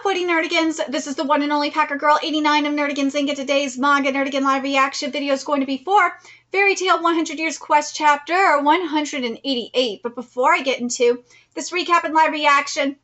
Footy Nerdigans. This is the one and only Packer Girl 89 of Nerdigans Inc. Today's Manga Nerdigan live reaction video is going to be for Fairy Tail 100 Years Quest Chapter 188. But before I get into this recap and live reaction,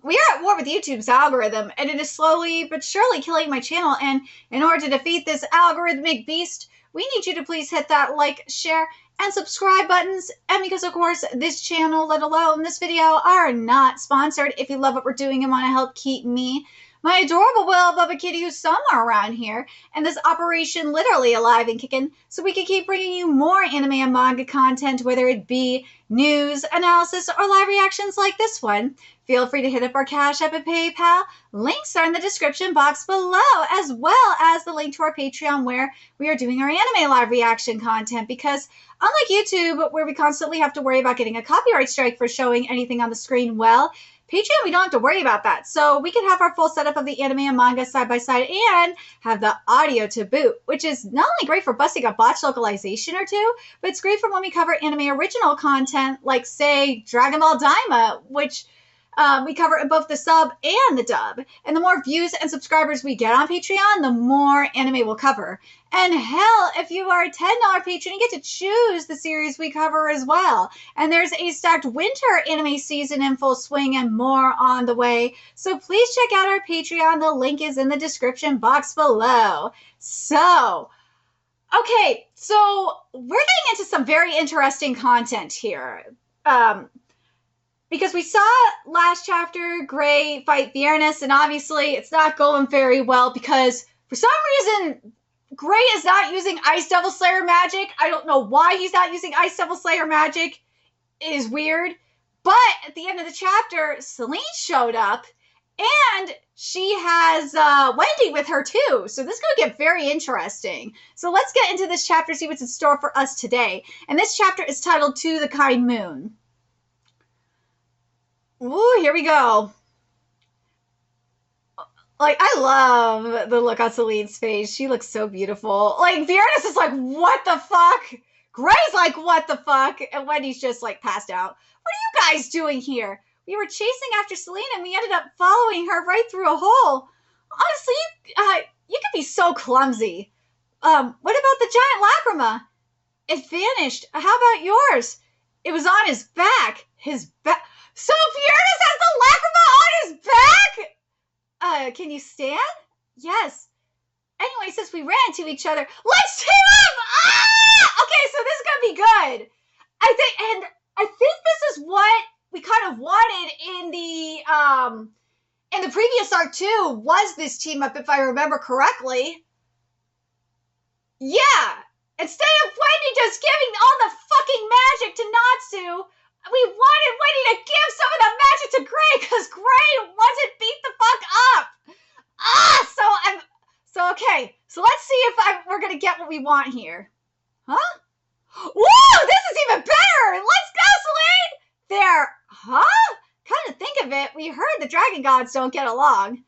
we are at war with YouTube's algorithm, and it is slowly but surely killing my channel. And in order to defeat this algorithmic beast, we need you to please hit that like, share, and subscribe buttons. And because, of course, this channel, let alone this video, are not sponsored. If you love what we're doing and want to help keep me, my adorable Will Bubba Kitty, who's somewhere around here, and this operation literally alive and kicking, so we can keep bringing you more anime and manga content, whether it be news, analysis, or live reactions like this one, feel free to hit up our Cash App and PayPal. Links are in the description box below, as well as the link to our Patreon, where we are doing our anime live reaction content, because unlike YouTube, where we constantly have to worry about getting a copyright strike for showing anything on the screen, well, Patreon, we don't have to worry about that. So we can have our full setup of the anime and manga side by side and have the audio to boot, which is not only great for busting a botched localization or two, but it's great for when we cover anime original content, like, say, Dragon Ball Daima, which we cover in both the sub and the dub. And the more views and subscribers we get on Patreon, the more anime we'll cover. And hell, if you are a $10 patron, you get to choose the series we cover as well. And there's a stacked winter anime season in full swing and more on the way. So please check out our Patreon. The link is in the description box below. So, okay, so we're getting into some very interesting content here. Because we saw last chapter Gray fight VIERNES, and obviously it's not going very well because for some reason Gray is not using Ice Devil Slayer magic. I don't know why he's not using Ice Devil Slayer magic. It is weird. But at the end of the chapter, Selene showed up, and she has Wendy with her too. So this is going to get very interesting. So let's get into this chapter, see what's in store for us today. And this chapter is titled To the Kind Moon. Ooh, here we go. Like, I love the look on Selene's face. She looks so beautiful. Like, VIERNES is like, what the fuck? Gray's like, what the fuck? And Wendy's just, like, passed out. What are you guys doing here? We were chasing after Selene, and we ended up following her right through a hole. Honestly, you could be so clumsy. What about the giant lacrima? It vanished. How about yours? It was on his back. His back. So VIERNES has the lacrima on his back? Can you stand? Yes. Anyway, since we ran to each other, let's team up! Ah! Okay, so this is gonna be good. I think this is what we kind of wanted in the previous arc too, was this team up, if I remember correctly. Yeah. Instead of Wendy just giving all the fucking magic to Natsu, we wanted Wendy to give some of the magic to Gray because Gray wasn't beat the fuck up. Okay. So let's see if we're going to get what we want here. Huh? Whoa, this is even better. Let's go, Selene. There. Huh? Come to think of it, we heard the dragon gods don't get along.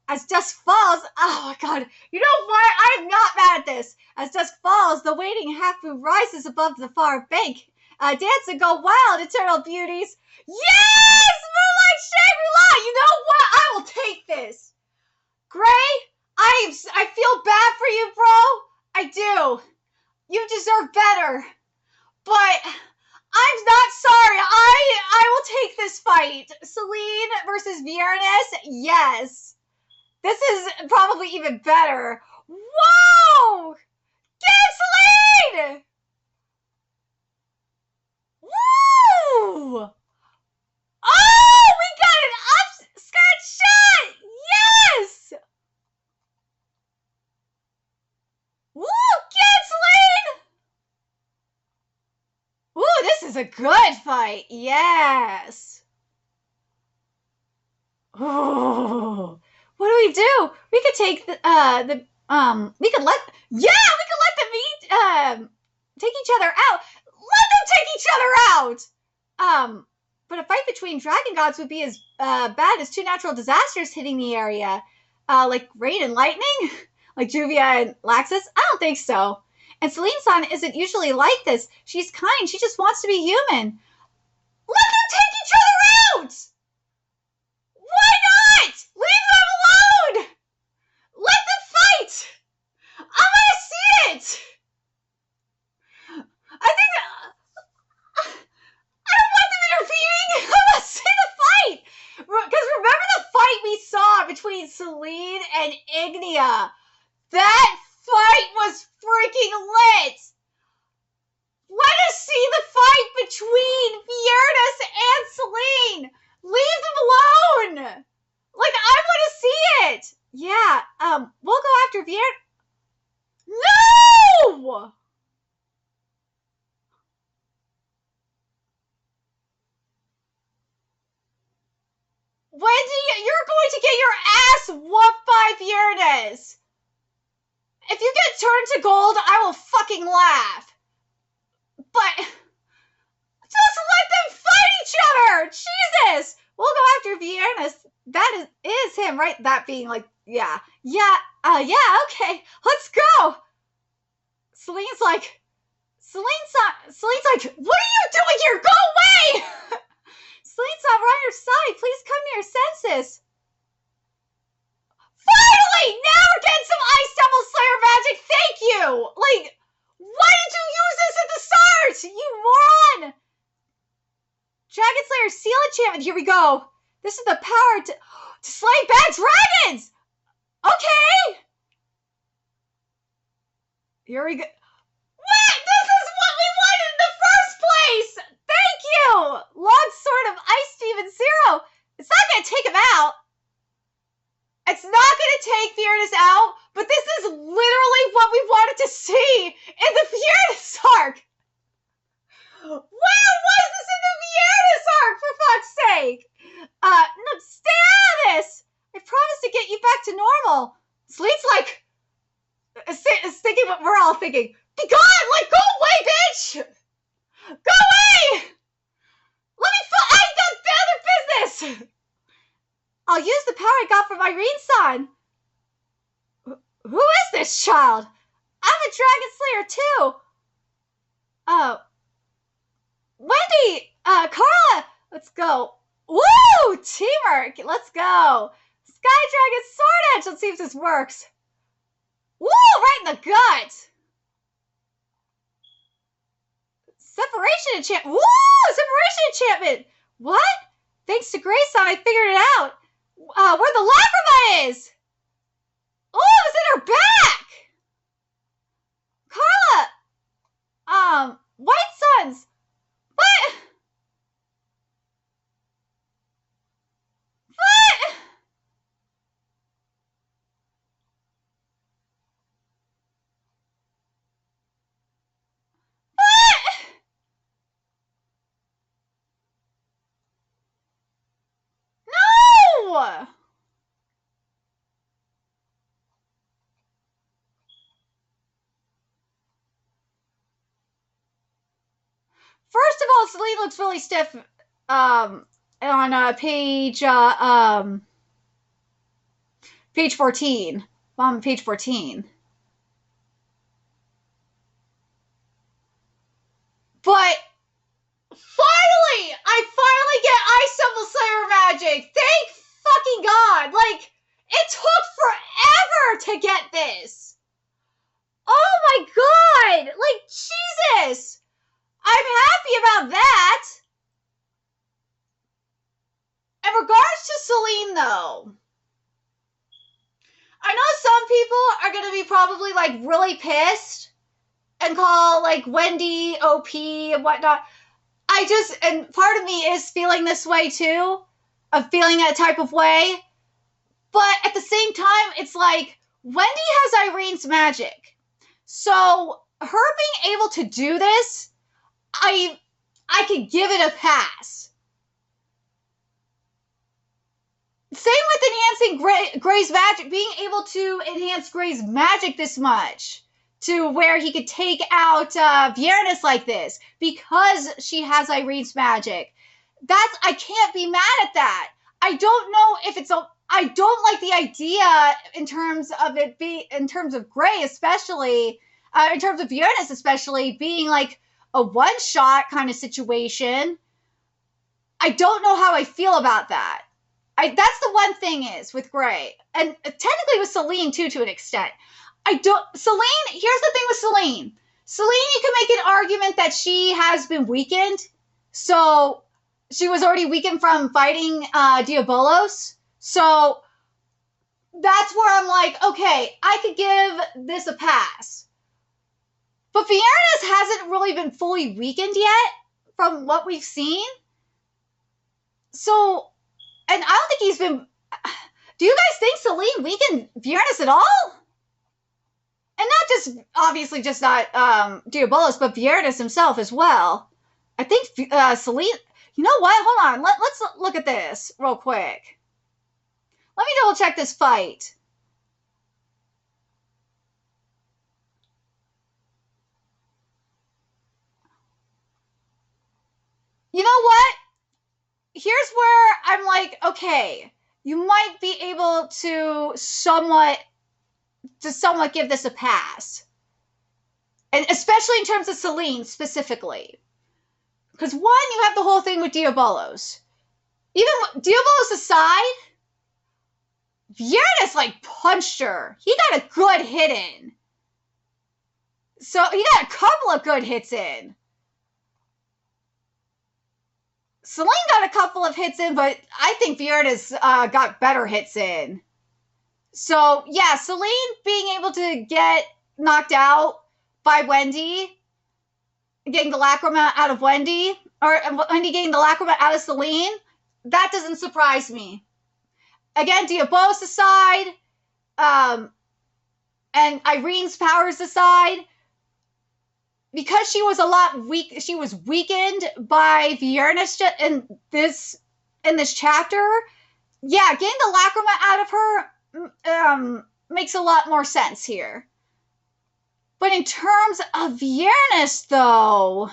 As dusk falls, oh my god, you know what? I'm not mad at this. As dusk falls, the waiting half-moon rises above the far bank. Dance and go wild, eternal beauties. Yes! Moonlight Shangri-La! You know what? I will take this. Gray, I feel bad for you, bro. I do. You deserve better. But I'm not sorry. I will take this fight. Selene versus VIERNES? Yes. This is probably even better. Whoa! Get Selene! Woo! Oh, we got an upskirt shot! Yes! Woo! Get Selene! Woo, this is a good fight. Yes. Ooh. What do we do? We could take we could let them take each other out. Let them take each other out! But a fight between dragon gods would be as bad as two natural disasters hitting the area. Like rain and lightning? Like Juvia and Laxus? I don't think so. And Selene-san isn't usually like this. She's kind. She just wants to be human. Let them take each other out! Why not? Leave them between Selene and Ignia. That fight was freaking lit. Let us see the fight between Viernes and Selene. Leave them alone. Like, I want to see it. Yeah, we'll go after Viernes. No! Wendy, you're going to get your ass whooped by Viernes. If you get turned to gold, I will fucking laugh. But just let them fight each other. Jesus. We'll go after Viernes. That is him, right? That being like, yeah, okay, let's go. Selene's like, what are you doing here? Go away. Selene's not right on your side. Please come to your senses. Finally! Now we're getting some Ice Devil Slayer magic. Thank you. Like, why did you use this at the start? You moron. Dragon Slayer Seal Enchantment. Here we go. This is the power to slay bad dragons. Okay. Here we go. What? This is what we wanted in the first place. Thank you. Long Sword of Ice Demon Zero. It's not going to take him out. It's not going to take Viernes out, but this is literally what we wanted to see in the Viernes arc. Where was this in the Viernes arc, for fuck's sake? No, stay out of this. I promise to get you back to normal. Selene's like, is thinking what we're all thinking. Be gone! Like, go away, bitch! Go away! Let me I got the other business! I'll use the power I got from Irene-san. Who is this child? I'm a Dragon Slayer too. Oh. Wendy! Carla! Let's go. Woo! Teamwork! Let's go. Sky Dragon Sword Edge! Let's see if this works. Woo! Right in the gut! Separation enchantment! Woo! Separation enchantment! What? Thanks to Grayson, I figured it out. Where the Lacrima is! Oh, it's in her back! Carla! White Suns! What? What? No! First of all, Selene looks really stiff on page 14. Page 14. But finally, I finally get Ice Devil Slayer magic. Thank fucking God. Like, it took forever to get this. Oh my God. Like, Jesus. I'm happy about that. In regards to Selene, though, I know some people are going to be probably, like, really pissed and call, like, Wendy OP and whatnot. And part of me is feeling this way, too, of feeling that type of way. But at the same time, it's like, Wendy has Irene's magic. So, her being able to do this, I could give it a pass. Same with enhancing Gray's magic, being able to enhance Gray's magic this much to where he could take out Viernes like this because she has Irene's magic. I can't be mad at that. I don't know if I don't like the idea in terms of Gray, especially, in terms of Viernes especially, being like a one-shot kind of situation. I don't know how I feel about that. That's the one thing is with Gray. And technically with Selene, too, to an extent. Here's the thing with Selene. Selene, you can make an argument that she has been weakened. So, she was already weakened from fighting Diabolos. So, that's where I'm like, okay, I could give this a pass. But Viernes hasn't really been fully weakened yet from what we've seen. So, and I don't think he's been. Do you guys think Selene weakened Viernes at all? And not just, obviously, just not Diabolos, but Viernes himself as well. I think Selene. You know what? Hold on. Let's look at this real quick. Let me double check this fight. You know what? Here's where I'm like, okay, you might be able to somewhat give this a pass. And especially in terms of Selene specifically. Because one, you have the whole thing with Diabolos. Even Diabolos aside, Viernes like punched her. He got a good hit in. So he got a couple of good hits in. Selene got a couple of hits in, but I think Viernes got better hits in. So yeah, Selene being able to get knocked out by Wendy, getting the lacrima out of Wendy, or Wendy getting the lacrima out of Selene, that doesn't surprise me. Again, Diabolos aside, and Irene's powers aside, because she was a lot weak, she was weakened by Viernes in this chapter. Yeah, getting the lacrima out of her makes a lot more sense here. But in terms of Viernes, though,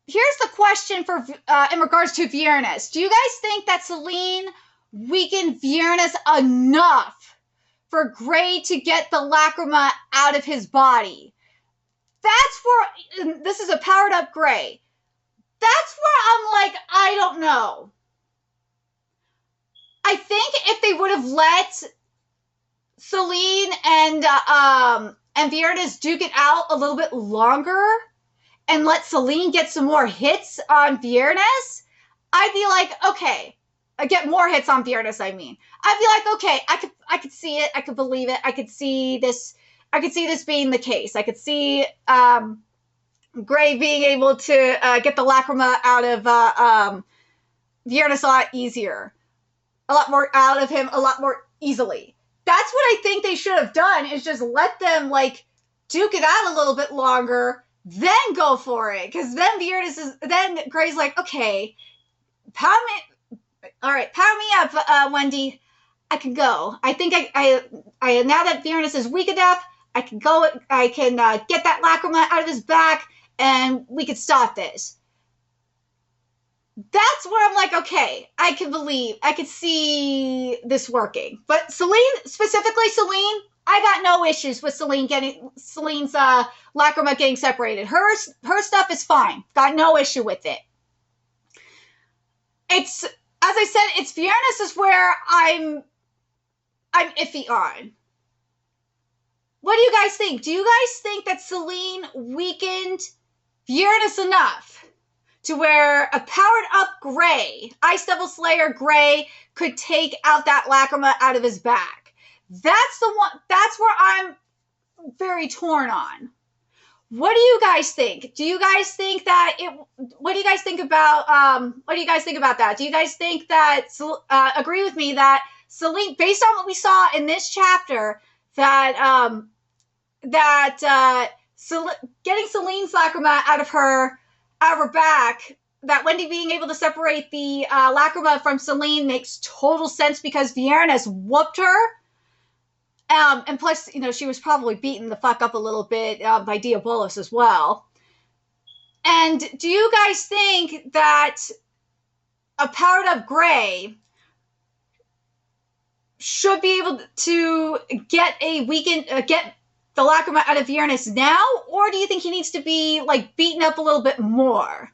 here's the question for in regards to Viernes. Do you guys think that Selene weakened Viernes enough for Gray to get the lacrima out of his body? That's where, this is a powered up Gray. That's where I'm like, I don't know. I think if they would have let Selene and Viernes duke it out a little bit longer and let Selene get some more hits on Viernes, I'd be like, okay, get more hits on Viernes, I mean. I'd be like, okay, I could see it, I could believe it, I could see this being the case. I could see Gray being able to get the lacrima out of Viernes a lot easier. A lot more out of him, a lot more easily. That's what I think they should have done, is just let them, like, duke it out a little bit longer, then go for it. Because then Gray's like, okay, power me up, Wendy. I can go. I think I now that Viernes is weak enough, I can go. I can get that lacrima out of his back, and we can stop this. That's where I'm like, okay, I can see this working. But Selene, I got no issues with Selene's lacrima getting separated. Her stuff is fine. Got no issue with it. It's, as I said, it's Viernes is where I'm iffy on. What do you guys think? Do you guys think that Selene weakened Viernes enough to where a powered up Gray, Ice Devil Slayer Gray, could take out that lacrima out of his back? That's where I'm very torn on. What do you guys think? Do you guys think that what do you guys think about that? Do you guys think that agree with me that Selene, based on what we saw in this chapter, that getting Selene's lacrima out of her back, that Wendy being able to separate the lacrima from Selene makes total sense because Viernes whooped her. And plus, she was probably beaten the fuck up a little bit by Diabolos as well. And do you guys think that a powered up Gray should be able to get get the lacrima out of Viernes now, or do you think he needs to be like beaten up a little bit more?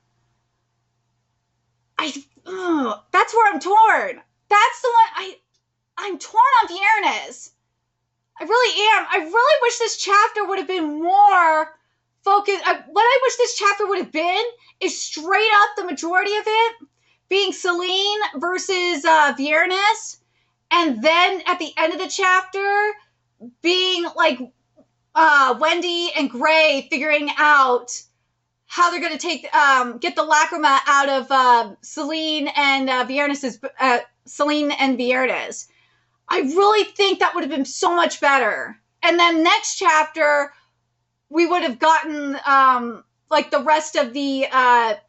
That's where I'm torn. That's the one I'm torn on Viernes. I really am. I really wish this chapter would have been more focused focus, what I wish this chapter would have been is straight up the majority of it being Selene versus VIERNES, and then at the end of the chapter being like Wendy and Gray figuring out how they're going to take get the lacrima out of Selene and VIERNES. I really think that would have been so much better. And then next chapter, we would have gotten like the rest of the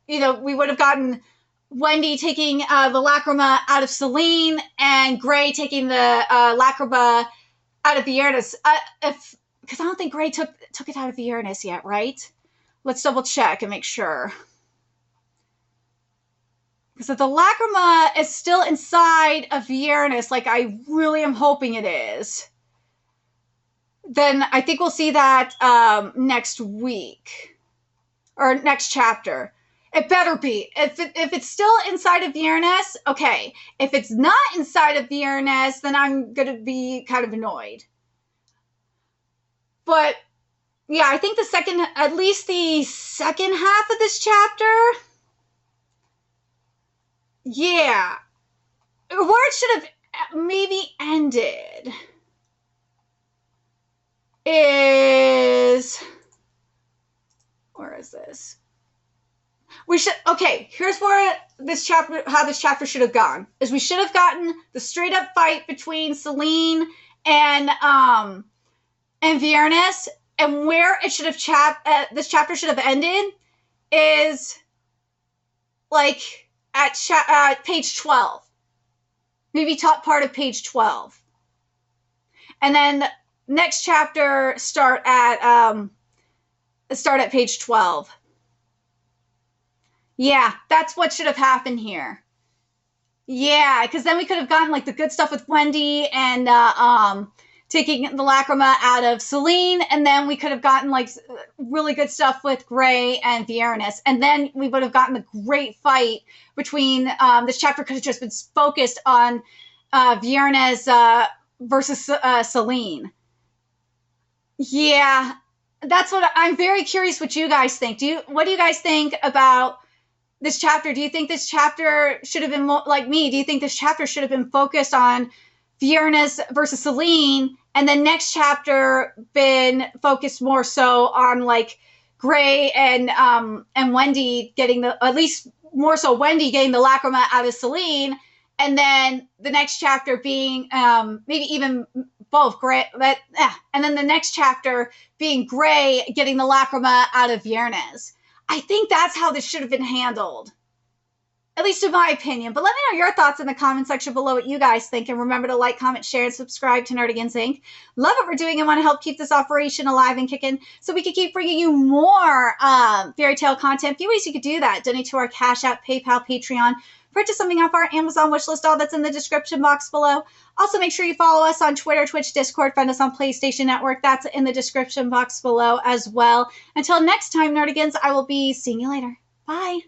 we would have gotten Wendy taking the lacrima out of Selene and Gray taking the lacrima out of VIERNES. Because I don't think Gray took it out of VIERNES yet, right? Let's double check and make sure. Because if the lacrima is still inside of VIERNES, like I really am hoping it is, then I think we'll see that next week or next chapter. It better be. If it's still inside of VIERNES, okay. If it's not inside of VIERNES, then I'm going to be kind of annoyed. But yeah, I think at least the second half of this chapter, yeah, where it should have maybe ended is, where is this? Here's where how this chapter should have gone, is we should have gotten the straight up fight between Selene and VIERNES, and where it should have this chapter should have ended is like at page 12, maybe top part of page 12, and then the next chapter start at page 12. Yeah, that's what should have happened here. Yeah, because then we could have gotten like the good stuff with Wendy and taking the lacrima out of Selene, and then we could have gotten like really good stuff with Gray and VIERNES, and then we would have gotten a great fight between this chapter could have just been focused on VIERNES versus Selene. Yeah, that's what I'm very curious what you guys think. What do you guys think about this chapter? Do you think this chapter should have been like me? Do you think this chapter should have been focused on VIERNES versus Selene, and then next chapter been focused more so on like Gray and Wendy getting at least more so Wendy getting the lacrima out of Selene, and then the next chapter being maybe even both Gray, and then the next chapter being Gray getting the lacrima out of VIERNES. I think that's how this should have been handled, at least in my opinion. But let me know your thoughts in the comment section below, what you guys think. And remember to like, comment, share, and subscribe to Nerdigans Inc. Love what we're doing and want to help keep this operation alive and kicking so we can keep bringing you more fairy tale content. A few ways you could do that: donate to our Cash App, PayPal, Patreon, purchase something off our Amazon wishlist, all that's in the description box below. Also, make sure you follow us on Twitter, Twitch, Discord, find us on PlayStation Network. That's in the description box below as well. Until next time, Nerdigans, I will be seeing you later. Bye.